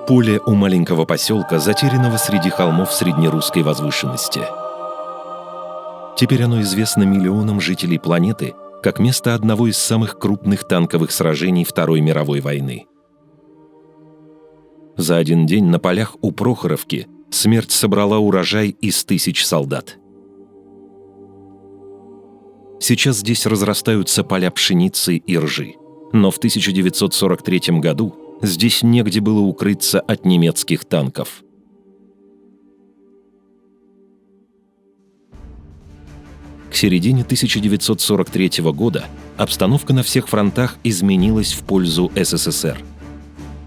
Поле у маленького поселка, затерянного среди холмов среднерусской возвышенности. Теперь оно известно миллионам жителей планеты как место одного из самых крупных танковых сражений Второй мировой войны. За один день на полях у Прохоровки смерть собрала урожай из 1000 солдат. Сейчас здесь разрастаются поля пшеницы и ржи, но в 1943 году здесь негде было укрыться от немецких танков. К середине 1943 года обстановка на всех фронтах изменилась в пользу СССР.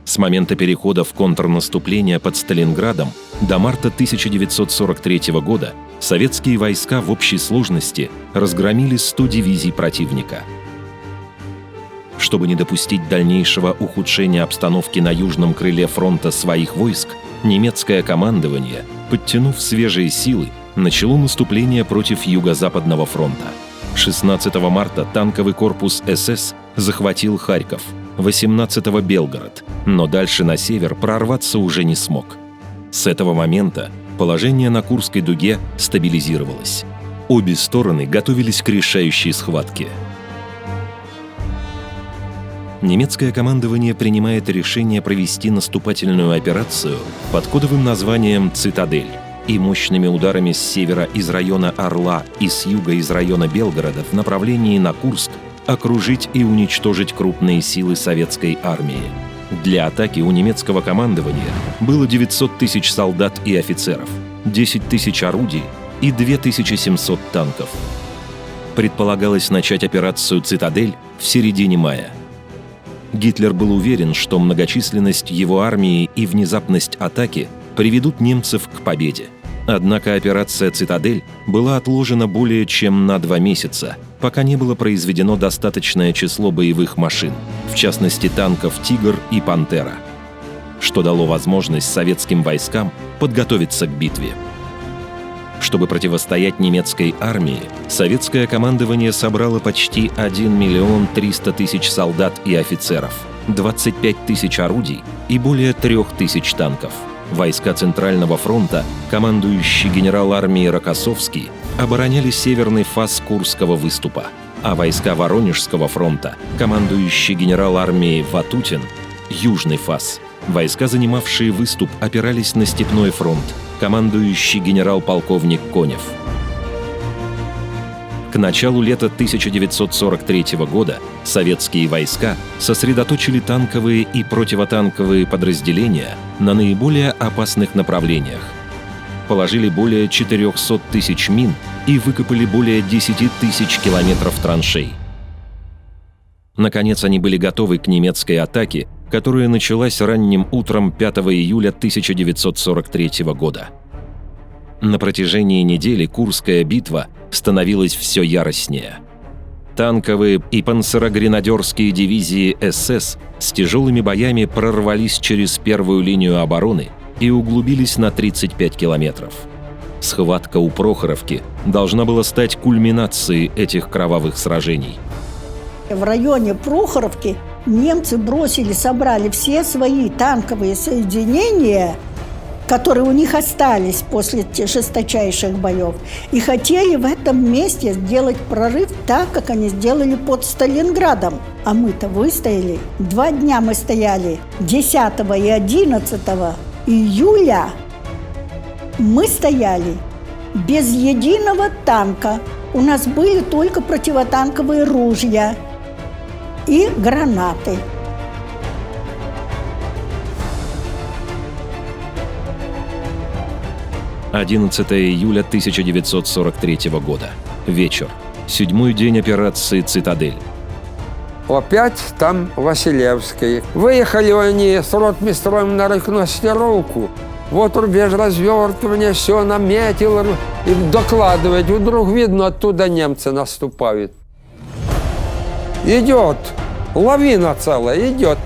С момента перехода в контрнаступление под Сталинградом до марта 1943 года советские войска в общей сложности разгромили 100 дивизий противника. Чтобы не допустить дальнейшего ухудшения обстановки на южном крыле фронта своих войск, немецкое командование, подтянув свежие силы, начало наступление против Юго-Западного фронта. 16 марта танковый корпус СС захватил Харьков, 18-го Белгород, но дальше на север прорваться уже не смог. С этого момента положение на Курской дуге стабилизировалось. Обе стороны готовились к решающей схватке. Немецкое командование принимает решение провести наступательную операцию под кодовым названием «Цитадель» и мощными ударами с севера из района Орла и с юга из района Белгорода в направлении на Курск окружить и уничтожить крупные силы советской армии. Для атаки у немецкого командования было 900 тысяч солдат и офицеров, 10 тысяч орудий и 2700 танков. Предполагалось начать операцию «Цитадель» в середине мая. Гитлер был уверен, что многочисленность его армии и внезапность атаки приведут немцев к победе. Однако операция «Цитадель» была отложена более чем на 2 месяца, пока не было произведено достаточное число боевых машин, в частности танков «Тигр» и «Пантера», что дало возможность советским войскам подготовиться к битве. Чтобы противостоять немецкой армии, советское командование собрало почти 1 300 000 солдат и офицеров, 25 тысяч орудий и более 3000 танков. Войска Центрального фронта, командующий генерал армии Рокоссовский, обороняли северный фас Курского выступа, а войска Воронежского фронта, командующий генерал армии Ватутин, южный фас. Войска, занимавшие выступ, опирались на Степной фронт, командующий генерал-полковник Конев. К началу лета 1943 года советские войска сосредоточили танковые и противотанковые подразделения на наиболее опасных направлениях, положили более 400 тысяч мин и выкопали более 10 тысяч километров траншей. Наконец, они были готовы к немецкой атаке, которая началась ранним утром 5 июля 1943 года. На протяжении недели Курская битва становилась все яростнее. Танковые и панцерогренадерские дивизии СС с тяжелыми боями прорвались через первую линию обороны и углубились на 35 километров. Схватка у Прохоровки должна была стать кульминацией этих кровавых сражений. В районе Прохоровки немцы собрали все свои танковые соединения, которые у них остались после жесточайших боев, и хотели в этом месте сделать прорыв так, как они сделали под Сталинградом. А мы-то выстояли. 2 дня мы стояли. 10 и 11 июля мы стояли без единого танка. У нас были только противотанковые ружья и гранаты. — 11 июля 1943 года. Вечер. 7-й день операции «Цитадель». Опять там Василевский. Выехали они с ротмистром на рекогносцировку. Вот рубеж развертывания, все наметил и докладывает. Вдруг видно, оттуда немцы наступают. Идет. Лавина целая идет.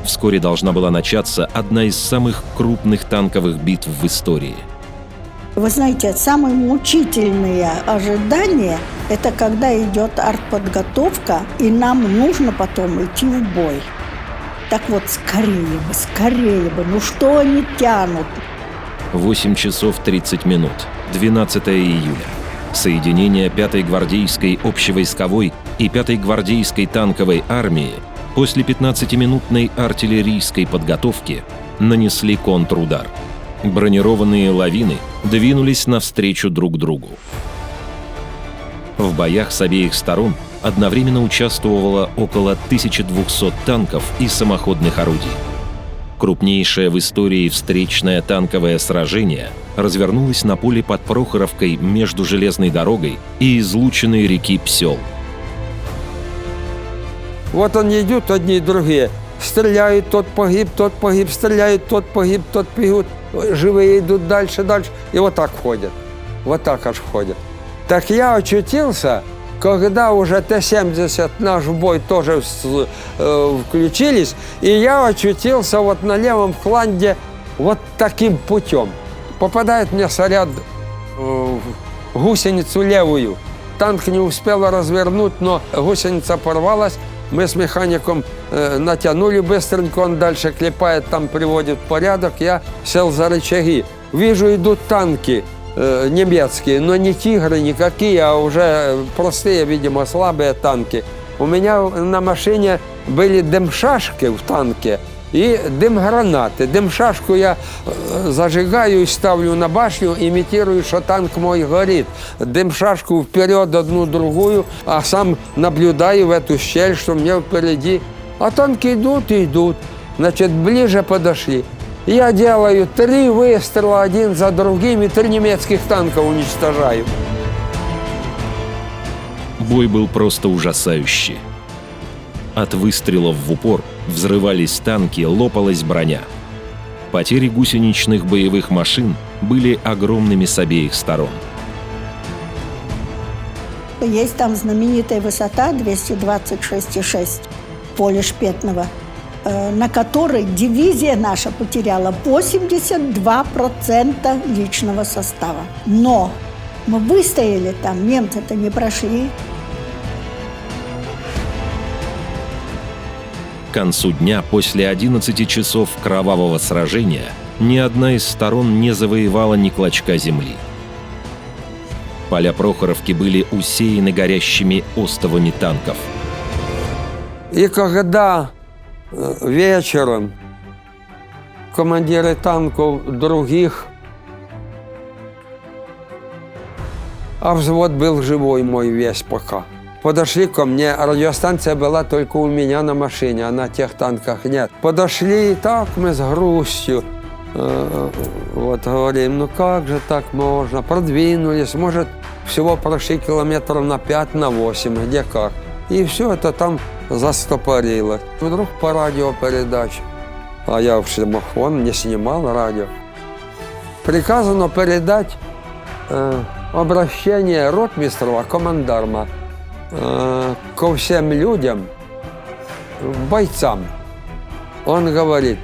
Вскоре должна была начаться одна из самых крупных танковых битв в истории. Вы знаете, самые мучительные ожидания – это когда идет артподготовка, и нам нужно потом идти в бой. Так вот, скорее бы, ну что они тянут? 8 часов 30 минут, 12 июля. Соединения 5-й гвардейской общевойсковой и 5-й гвардейской танковой армии после 15-минутной артиллерийской подготовки нанесли контрудар. Бронированные лавины двинулись навстречу друг другу. В боях с обеих сторон одновременно участвовало около 1200 танков и самоходных орудий. Крупнейшее в истории встречное танковое сражение развернулось на поле под Прохоровкой между железной дорогой и излученной реки Псел. Вот они идут, одни и другие. Стреляют, тот погиб, стреляют, тот погиб, тот погиб. Живые идут дальше. И вот так входят. Вот так аж входят. Так я очутился, когда уже Т-70 наш бой тоже включились, и я очутился вот на левом фланге вот таким путем. Попадает мне снаряд в гусеницу левую. Танк не успел развернуть, но гусеница порвалась. Мы с механиком натянули быстренько, он дальше клепает, там приводит в порядок. Я сел за рычаги. Вижу, идут танки немецкие, но не «Тигры» никакие, а уже простые, видимо, слабые танки. У меня на машине были дымшашки в танке и дым-гранаты. Дым-шашку я зажигаю и ставлю на башню, имитирую, что танк мой горит. Дым-шашку вперед одну другую, а сам наблюдаю в эту щель, что мне впереди. А танки идут и идут. Значит, ближе подошли. Я делаю 3 выстрела один за другим и 3 немецких танка уничтожаю. Бой был просто ужасающий. От выстрелов в упор взрывались танки, лопалась броня. Потери гусеничных боевых машин были огромными с обеих сторон. Есть там знаменитая высота 226,6, поле Шпетного, на которой дивизия наша потеряла 82% личного состава. Но мы выстояли там, немцы-то не прошли. К концу дня, после 11 часов кровавого сражения, ни одна из сторон не завоевала ни клочка земли. Поля Прохоровки были усеяны горящими остовами танков. И когда вечером командиры танков других, а взвод был живой мой весь пока, подошли ко мне, радиостанция была только у меня на машине, а на тех танках нет. Подошли, и так мы с грустью, вот говорим, ну как же так можно, продвинулись, может, всего прошли километров на 5, на 8, где как. И все это там застопорилось. Вдруг по радио передача, а я в шлемофон не снимал радио, приказано передать обращение ротмистрова, командарма, ко всем людям, бойцам. Он говорит: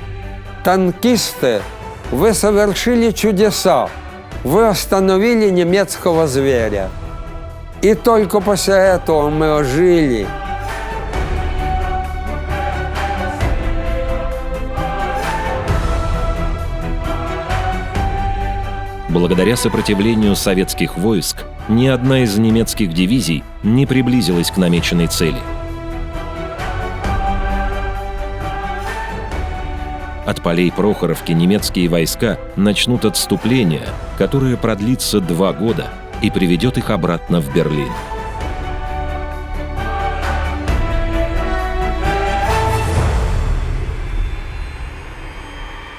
танкисты, вы совершили чудеса, вы остановили немецкого зверя. И только после этого мы ожили. Благодаря сопротивлению советских войск, ни одна из немецких дивизий не приблизилась к намеченной цели. От полей Прохоровки немецкие войска начнут отступление, которое продлится 2 года и приведет их обратно в Берлин.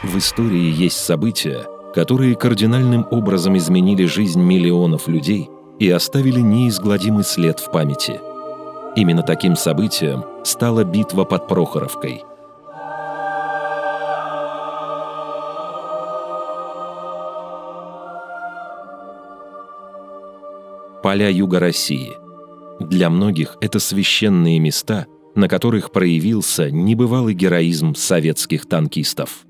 В истории есть события, которые кардинальным образом изменили жизнь миллионов людей и оставили неизгладимый след в памяти. Именно таким событием стала битва под Прохоровкой. Поля юга России. Для многих это священные места, на которых проявился небывалый героизм советских танкистов.